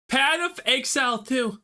Path of Exile 2.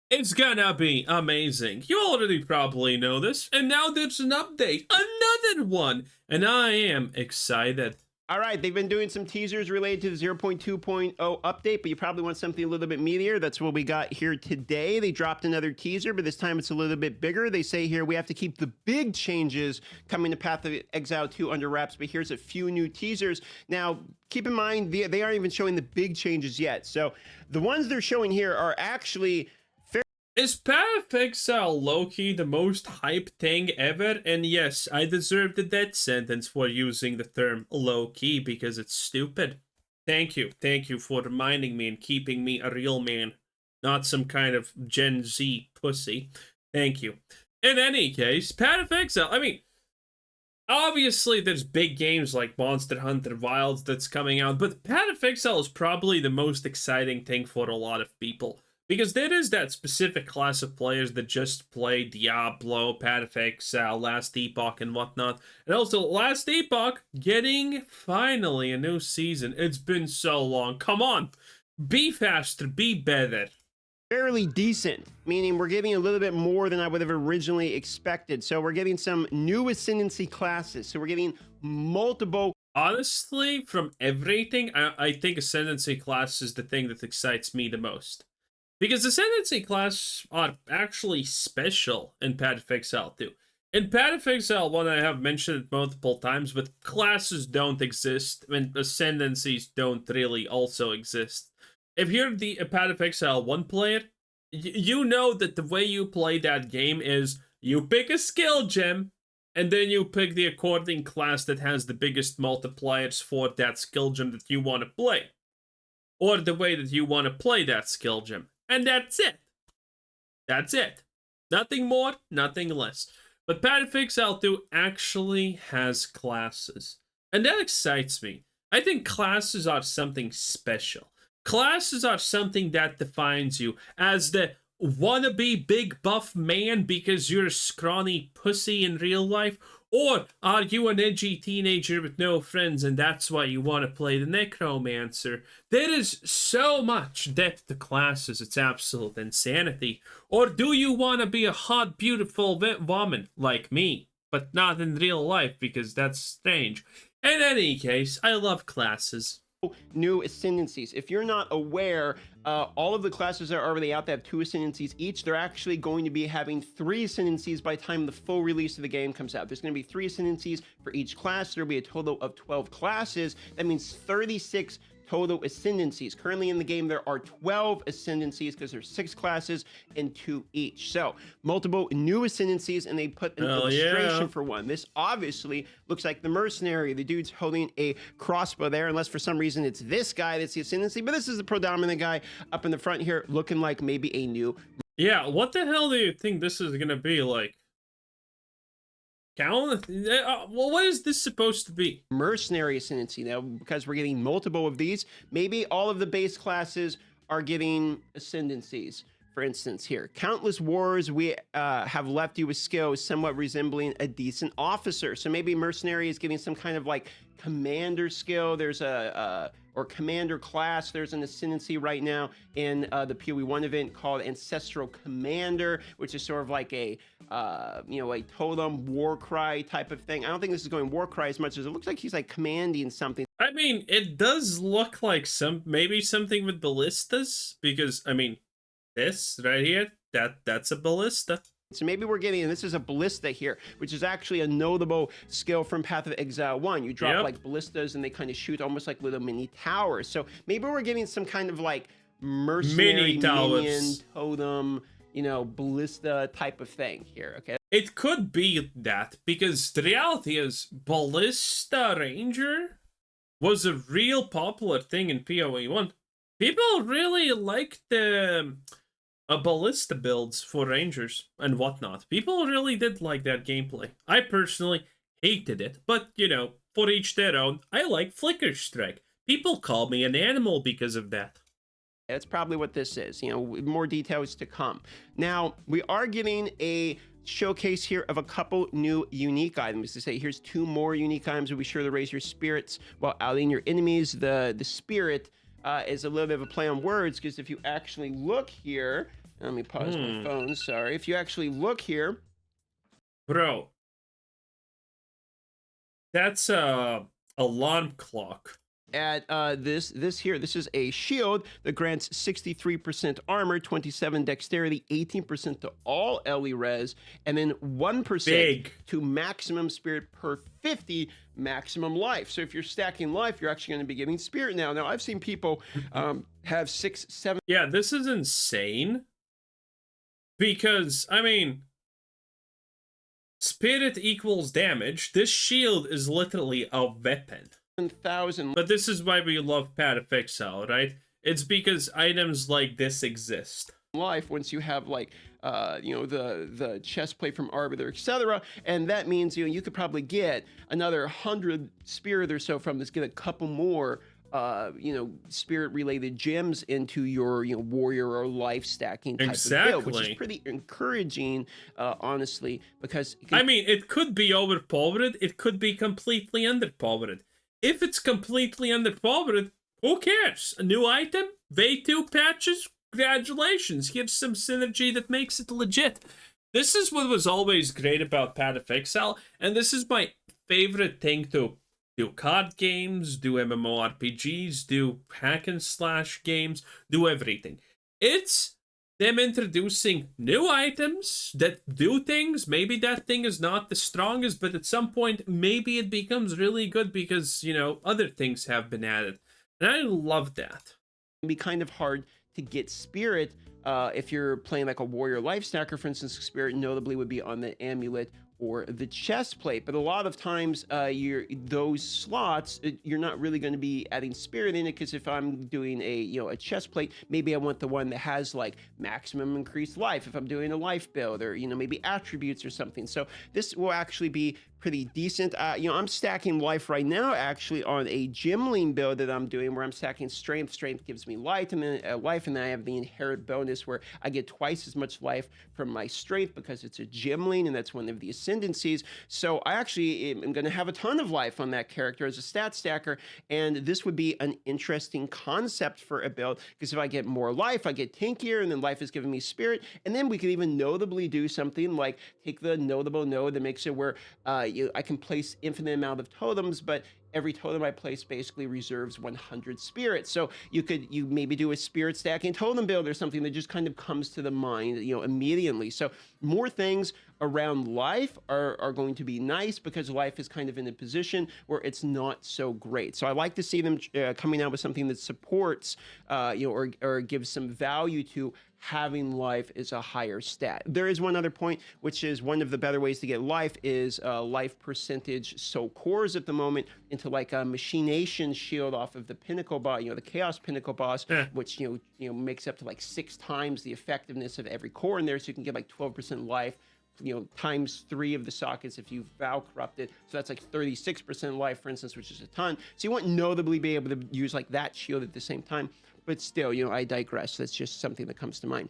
It's gonna be amazing. You already probably know this. And now there's an update. Another one. And I am excited. All right, they've been doing some teasers related to the 0.2.0 update, but you probably want something a little bit meatier. That's what we got here today. They dropped another teaser, but this time it's a little bit bigger. They say here we have to keep the big changes coming to Path of Exile 2 under wraps, but here's a few new teasers. Now, keep in mind, they aren't even showing the big changes yet. So the ones they're showing here are actually... Is Path of Exile low-key the most hyped thing ever? And yes, I deserve the death sentence for using the term low-key because it's stupid. Thank you for reminding me and keeping me a real man, not some kind of Gen Z pussy. Thank you. In any case, Path of Exile, I mean, obviously there's big games like Monster Hunter Wilds that's coming out, but Path of Exile is probably the most exciting thing for a lot of people. Because there is that specific class of players that just play Diablo, Path of Exile, Last Epoch, and whatnot. And also, Last Epoch getting finally a new season. It's been so long. Come on. Be faster. Be better. Fairly decent, meaning we're getting a little bit more than I would have originally expected. So we're getting some new ascendancy classes. So we're getting multiple... Honestly, from everything, I think ascendancy class is the thing that excites me the most. Because ascendancy classes are actually special in Path of Exile 2. In Path of Exile 1, I have mentioned it multiple times, but classes don't exist, and ascendancies don't really also exist. If you're the Path of Exile 1 player, you know that the way you play that game is you pick a skill gem, and then you pick the according class that has the biggest multipliers for that skill gem that you want to play. Or the way that you want to play that skill gem. And that's it. That's it. Nothing more, nothing less. But Path of Exile 2 actually has classes. And that excites me. I think classes are something special. Classes are something that defines you as the wannabe big buff man because you're a scrawny pussy in real life. Or are you an edgy teenager with no friends and that's why you want to play the Necromancer? There is so much depth to classes, it's absolute insanity. Or do you want to be a hot, beautiful woman like me, but not in real life because that's strange? In any case, I love classes. New ascendancies. If you're not aware, all of the classes that are already out that have 2 ascendancies each, they're actually going to be having 3 ascendancies by the time the full release of the game comes out. There's going to be 3 ascendancies for each class. There'll be a total of 12 classes. That means 36 total ascendancies. Currently in the game, there are 12 ascendancies because there's 6 classes and 2 each. So multiple new ascendancies, and they put an illustration for one. This obviously looks like the mercenary. The dude's holding a crossbow there, unless for some reason it's this guy that's the ascendancy, but this is the predominant guy up in the front here, looking like maybe a new... Yeah, what the hell do you think this is gonna be like? Well, what is this supposed to be? Mercenary ascendancy. Now, because we're getting multiple of these, maybe all of the base classes are getting ascendancies. For instance, here, countless wars we have left you with skills somewhat resembling a decent officer. So maybe mercenary is getting some kind of like commander skill. There's or commander class. There's an ascendancy right now in the PoE1 event called Ancestral Commander, which is sort of like a a totem war cry type of thing. I don't think this is going war cry as much as it looks like he's like commanding something. I mean, it does look like maybe something with ballistas, because I mean, this right here, that's a ballista. So maybe we're getting, and this is a ballista here, which is actually a notable skill from Path of Exile 1. You drop like ballistas and they kind of shoot almost like little mini towers. So maybe we're getting some kind of like mercenary minion, totem, ballista type of thing here, okay? It could be that, because the reality is Ballista Ranger was a real popular thing in PoE1. People really liked the ballista builds for Rangers and whatnot. People really did like that gameplay. I personally hated it, but, for each their own. I like Flicker Strike. People call me an animal because of that. That's probably what this is. More details to come. Now, we are getting a showcase here of a couple new unique items. To say, here's 2 more unique items. We'll be sure to raise your spirits while outing your enemies. The spirit is a little bit of a play on words, because if you actually look here, let me pause my phone. Sorry. If you actually look here, Bro, that's a alarm clock. at this is a shield that grants 63% armor, 27 dexterity, 18% to all Ellie res, and then 1% Big. to maximum spirit per 50 maximum life. So if you're stacking life, you're actually going to be getting spirit now. Now I've seen people have 6, 7. Yeah, this is insane. Because, I mean, spirit equals damage. This shield is literally a weapon. 1,000 But this is why we love Path of Exile, right? It's because items like this exist. life once you have like the chest plate from Arbiter, etc. And that means you could probably get another 100 spirit or so from this, get a couple more spirit related gems into your warrior or life stacking type of build, which is pretty encouraging, honestly, because I mean, it could be overpowered, it could be completely underpowered. If it's completely underpowered, who cares? A new item, V2 patches, congratulations. Here's some synergy that makes it legit. This is what was always great about Path of Exile, and this is my favorite thing to do card games, do MMORPGs, do hack and slash games, do everything. It's them introducing new items that do things. Maybe that thing is not the strongest, but at some point, maybe it becomes really good because, other things have been added. And I love that. It can be kind of hard to get spirit if you're playing like a warrior life stacker, for instance. Spirit notably would be on the amulet or the chest plate, but a lot of times those slots, you're not really going to be adding spirit in it, because if I'm doing a chest plate, maybe I want the one that has like maximum increased life if I'm doing a life build, or maybe attributes or something. So this will actually be pretty decent. I'm stacking life right now actually on a gymling build that I'm doing, where I'm stacking strength. Strength gives me life, and then I have the inherent bonus where I get twice as much life from my strength because it's a gymling, and that's one of the ascendancies. So I actually am going to have a ton of life on that character as a stat stacker, and this would be an interesting concept for a build, because if I get more life, I get tankier, and then life is giving me spirit, and then we could even notably do something like take the notable node that makes it where I can place infinite amount of totems, but every totem I place basically reserves 100 spirits. So you maybe do a spirit stacking totem build or something that just kind of comes to the mind, immediately. So more things around life are going to be nice, because life is kind of in a position where it's not so great. So I like to see them coming out with something that supports, or gives some value to having life is a higher stat. There is one other point, which is one of the better ways to get life is life percentage. So cores at the moment into like a machination shield off of the pinnacle boss, the chaos pinnacle boss, which makes up to like 6 times the effectiveness of every core in there. So you can get like 12% life, times 3 of the sockets if you vow corrupted. So that's like 36% life, for instance, which is a ton. So you won't notably be able to use like that shield at the same time. But still, I digress. That's just something that comes to mind.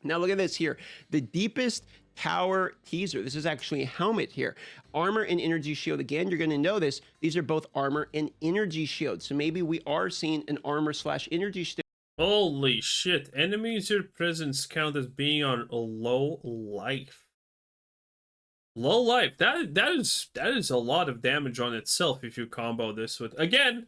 Now look at this here. The deepest tower teaser. This is actually a helmet here. Armor and energy shield. Again, you're going to know this. These are both armor and energy shield. So maybe we are seeing an armor/energy shield. Holy shit. Enemies your presence count as being on a low life. Low life. That is a lot of damage on itself if you combo this with again,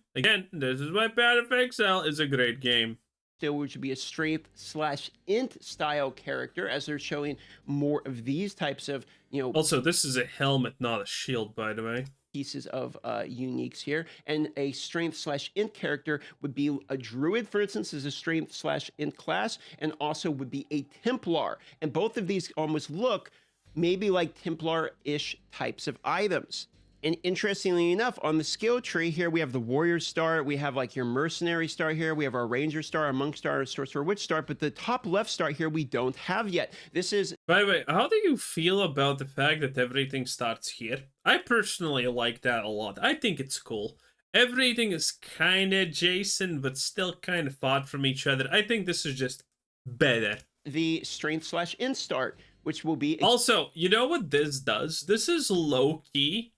this is why Path of Exile is a great game. Still, which would be a strength/int style character, as they're showing more of these types of Also, this is a helmet, not a shield, by the way. Pieces of uniques here. And a strength/int character would be a druid, for instance, is a strength/int class, and also would be a Templar. And both of these almost look maybe like Templar-ish types of items. And interestingly enough, on the skill tree here, we have the warrior star, we have like your mercenary star here, we have our ranger star, our monk star, our sorcerer witch star, but the top left star here we don't have yet. This is... By the way, how do you feel about the fact that everything starts here? I personally like that a lot. I think it's cool. Everything is kind of adjacent, but still kind of far from each other. I think this is just better. The strength/int start, which will be... Also, you know what this does? This is low-key.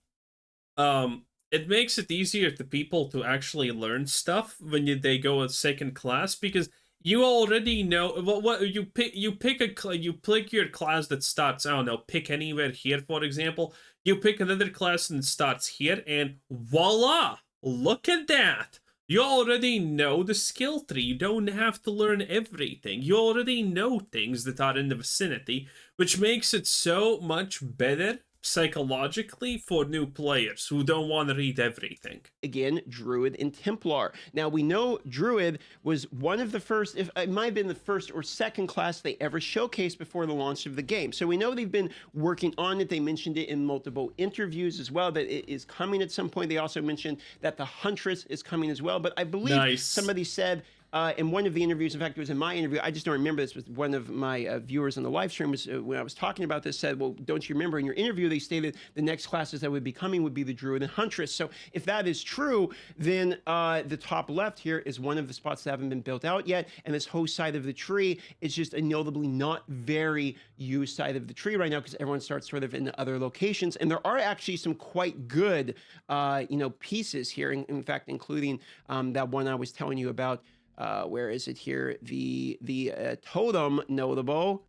it makes it easier to people to actually learn stuff when they go a second class, because you already know what you pick. You pick your class that starts, I don't know, pick anywhere here, for example. You pick another class and it starts here, and voila, look at that. You already know the skill tree. You don't have to learn everything. You already know things that are in the vicinity, which makes it so much better psychologically for new players who don't want to read everything. Again, Druid and Templar. Now we know Druid was one of the first, if it might have been the first or second class they ever showcased before the launch of the game. So we know they've been working on it. They mentioned it in multiple interviews as well, that it is coming at some point. They also mentioned that the Huntress is coming as well. But I believe somebody said in one of the interviews, in fact, it was in my interview, I just don't remember this, was one of my viewers on the live stream, was when I was talking about this, said, well, don't you remember in your interview, they stated the next classes that would be coming would be the Druid and Huntress. So if that is true, then the top left here is one of the spots that haven't been built out yet, and this whole side of the tree is just a notably not very used side of the tree right now, because everyone starts sort of in other locations, and there are actually some quite good, pieces here, in fact, including that one I was telling you about. Where is it here? The totem notable.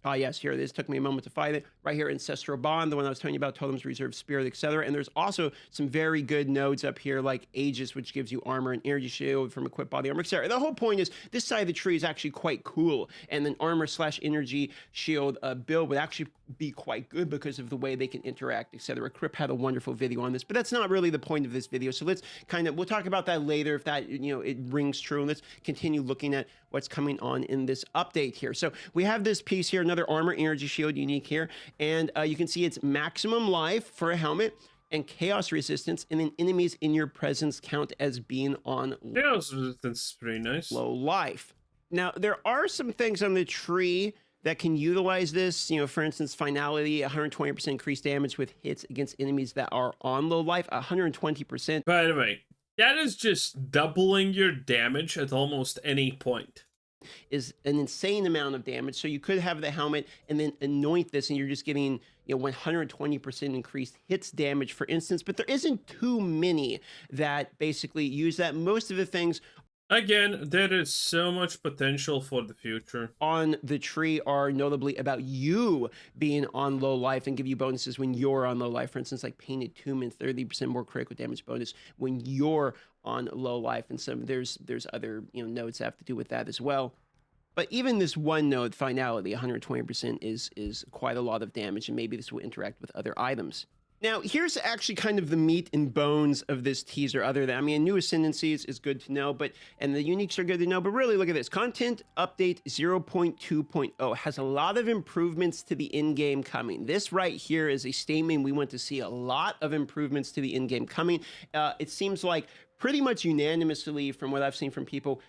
Ah, yes, here it is. Took me a moment to find it. Right here, Ancestral Bond, the one I was telling you about, Totems, Reserve Spirit, etc. And there's also some very good nodes up here, like Aegis, which gives you armor and energy shield from equipped body armor, etc. The whole point is, this side of the tree is actually quite cool. And then armor/energy shield build would actually be quite good because of the way they can interact, etc. Crip had a wonderful video on this, but that's not really the point of this video. So let's we'll talk about that later if that, it rings true. And let's continue looking at what's coming on in this update here. So we have this piece here, another armor energy shield unique here, and you can see it's maximum life for a helmet and chaos resistance, and then enemies in your presence count as being on chaos resistance is pretty nice. Low life. Now there are some things on the tree that can utilize this. For instance, finality, 120% increased damage with hits against enemies that are on low life, 120%. By the way, that is just doubling your damage at almost any point. Is an insane amount of damage. So you could have the helmet and then anoint this, and you're just getting 120% increased hits damage, for instance. But there isn't too many that basically use that. Most of the things, again, there is so much potential for the future on the tree are notably about you being on low life and give you bonuses when you're on low life. For instance, like Painted Tomb and 30% more critical damage bonus when you're on low life. And some there's other nodes that have to do with that as well. But even this one node, finality, 120% is quite a lot of damage, and maybe this will interact with other items. Now, here's actually kind of the meat and bones of this teaser, other than, new ascendancies is good to know, and the uniques are good to know, but really look at this. Content Update 0.2.0 has a lot of improvements to the in-game coming. This right here is a statement we want to see a lot of improvements to the in-game coming. It seems like pretty much unanimously, from what I've seen from people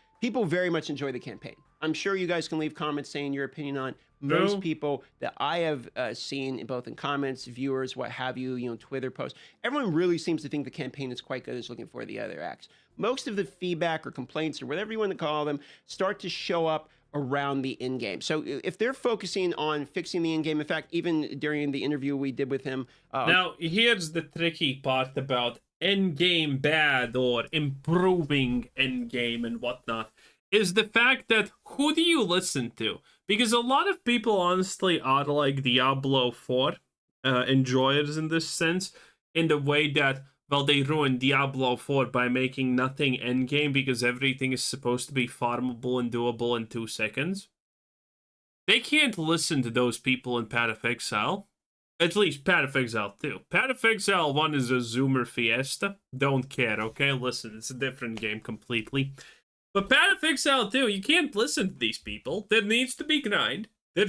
very much enjoy the campaign. I'm sure you guys can leave comments saying your opinion on most people that I have seen, both in comments, viewers, what have you, Twitter posts. Everyone really seems to think the campaign is quite good, is looking for the other acts. Most of the feedback or complaints, or whatever you want to call them, start to show up around the in-game. So if they're focusing on fixing the in-game, in fact, even during the interview we did with him. Now, here's the tricky part about endgame bad or improving endgame and whatnot, is the fact that who do you listen to? Because a lot of people honestly are like Diablo 4 enjoyers in this sense, in the way that, well, they ruined Diablo 4 by making nothing endgame because everything is supposed to be farmable and doable in 2 seconds. They can't listen to those people in Path of Exile. At least Path of Exile 2. Path of Exile 1 is a zoomer fiesta. Don't care, okay? Listen, it's a different game completely. But Path of Exile 2, you can't listen to these people. There needs to be grind. There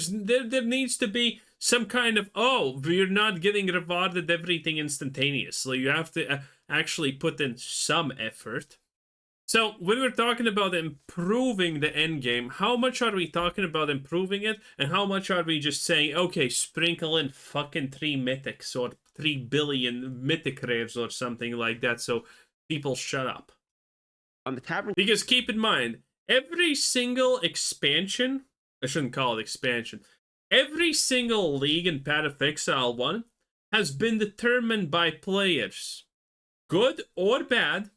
needs to be some kind of, we're not getting rewarded everything instantaneously. You have to actually put in some effort. So, when we're talking about improving the endgame, how much are we talking about improving it? And how much are we just saying, okay, sprinkle in fucking 3 mythics or 3 billion mythic rares or something like that so people shut up? On the tavern. Because keep in mind, every single expansion, I shouldn't call it expansion, every single league in Path of Exile 1 has been determined by players. good or bad,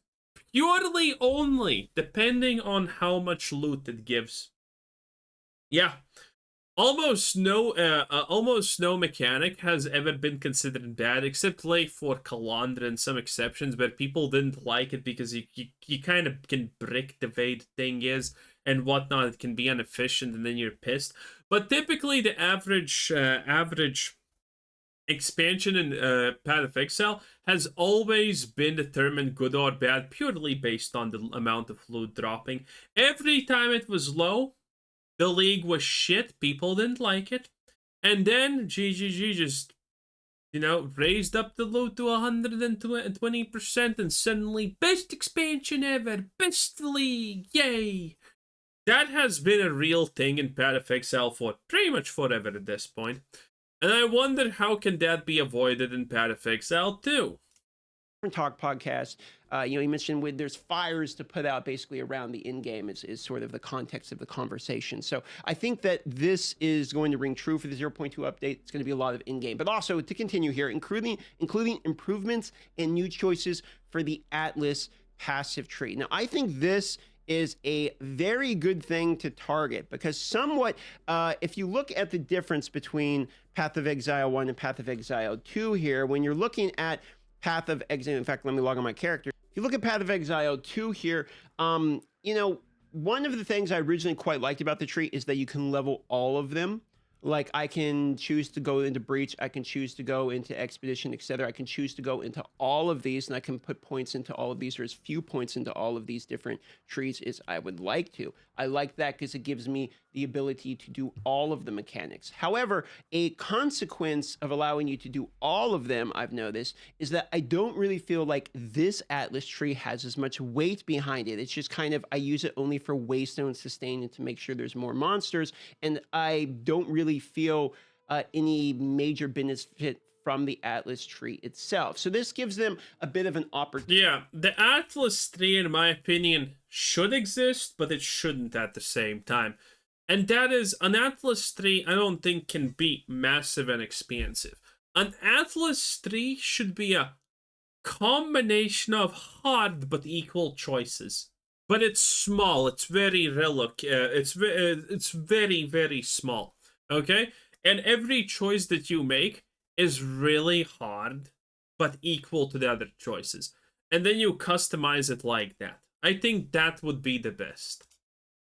purely only depending on how much loot it gives. Yeah, almost no mechanic has ever been considered bad, except like for Calandra and some exceptions, but people didn't like it because you kind of can brick the way the thing is and whatnot. It can be inefficient, and then you're pissed. But typically, the average expansion in Path of Exile has always been determined good or bad purely based on the amount of loot dropping. Every time it was low, the league was shit. People didn't like it. And then GGG just, raised up the loot to 120%, and suddenly, best expansion ever, best league, yay! That has been a real thing in Path of Exile for pretty much forever at this point. And I wonder how can that be avoided in Path of Exile too? Talk podcast, you mentioned there's fires to put out basically around the in game is sort of the context of the conversation. So I think that this is going to ring true for the 0.2 update. It's going to be a lot of in game, but also to continue here, including improvements and new choices for the Atlas passive tree. Now, I think this is a very good thing to target because somewhat, if you look at the difference between Path of Exile 1 and Path of Exile 2 here, when you're looking at Path of Exile, in fact, let me log on my character. If you look at Path of Exile 2 here, one of the things I originally quite liked about the tree is that you can level all of them. Like I can choose to go into Breach, I can choose to go into Expedition, etc. I can choose to go into all of these, and I can put points into all of these, or as few points into all of these different trees as I would like to. I like that because it gives me the ability to do all of the mechanics. However, a consequence of allowing you to do all of them, I've noticed, is that I don't really feel like this Atlas tree has as much weight behind it. It's just kind of, I use it only for Waystone sustain and to make sure there's more monsters, and I don't really feel any major benefit from the Atlas tree itself. So this gives them a bit of an opportunity. Yeah, the Atlas tree, in my opinion, should exist, but it shouldn't at the same time. And that is, an Atlas tree, I don't think can be massive and expansive. An Atlas tree should be a combination of hard but equal choices. But it's small. It's very it's very, very small. Okay, and every choice that you make is really hard but equal to the other choices, and then you customize it like that. I think that would be the best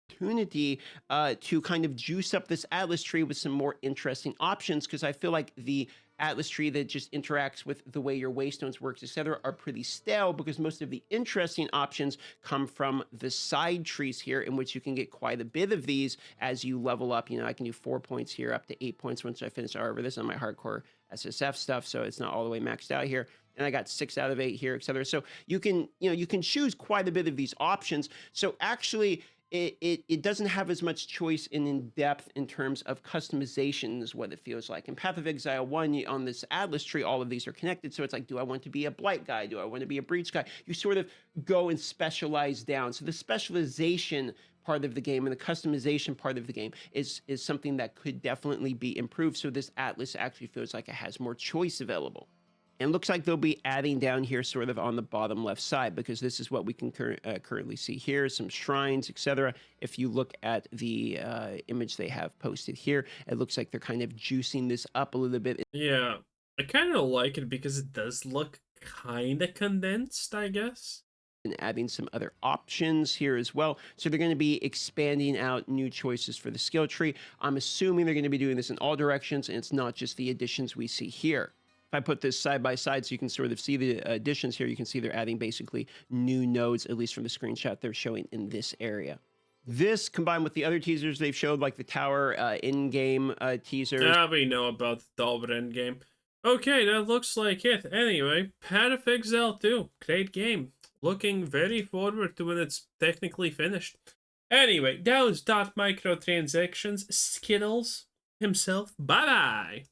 Opportunity to kind of juice up this Atlas tree with some more interesting options, because I feel like the Atlas tree that just interacts with the way your Waystones works, etc., are pretty stale, because most of the interesting options come from the side trees here, in which you can get quite a bit of these as you level up. I can do 4 points here, up to 8 points once I finish. However, this is on my hardcore SSF stuff, so it's not all the way maxed out here. And I got 6 out of 8 here, etc. So you can choose quite a bit of these options. So actually, it doesn't have as much choice in depth in terms of customization is what it feels like. In Path of Exile 1, on this Atlas tree, all of these are connected. So it's like, do I want to be a Blight guy? Do I want to be a Breach guy? You sort of go and specialize down. So the specialization part of the game and the customization part of the game is something that could definitely be improved. So this Atlas actually feels like it has more choice available. And looks like they'll be adding down here sort of on the bottom left side, because this is what we can currently see here, some shrines, etc. If you look at the image they have posted here, it looks like they're kind of juicing this up a little bit. Yeah, I kind of like it because it does look kind of condensed, I guess. And adding some other options here as well. So they're going to be expanding out new choices for the skill tree. I'm assuming they're going to be doing this in all directions, and it's not just the additions we see here. If I put this side by side so you can sort of see the additions here, you can see they're adding basically new nodes, at least from the screenshot they're showing in this area. This, combined with the other teasers they've showed, like the tower in-game teasers. Yeah, we know about the tower in-game. Okay, that looks like it. Anyway, Path of Exile 2. Great game. Looking very forward to when it's technically finished. Anyway, that was Microtransactions, Skittles himself. Bye-bye!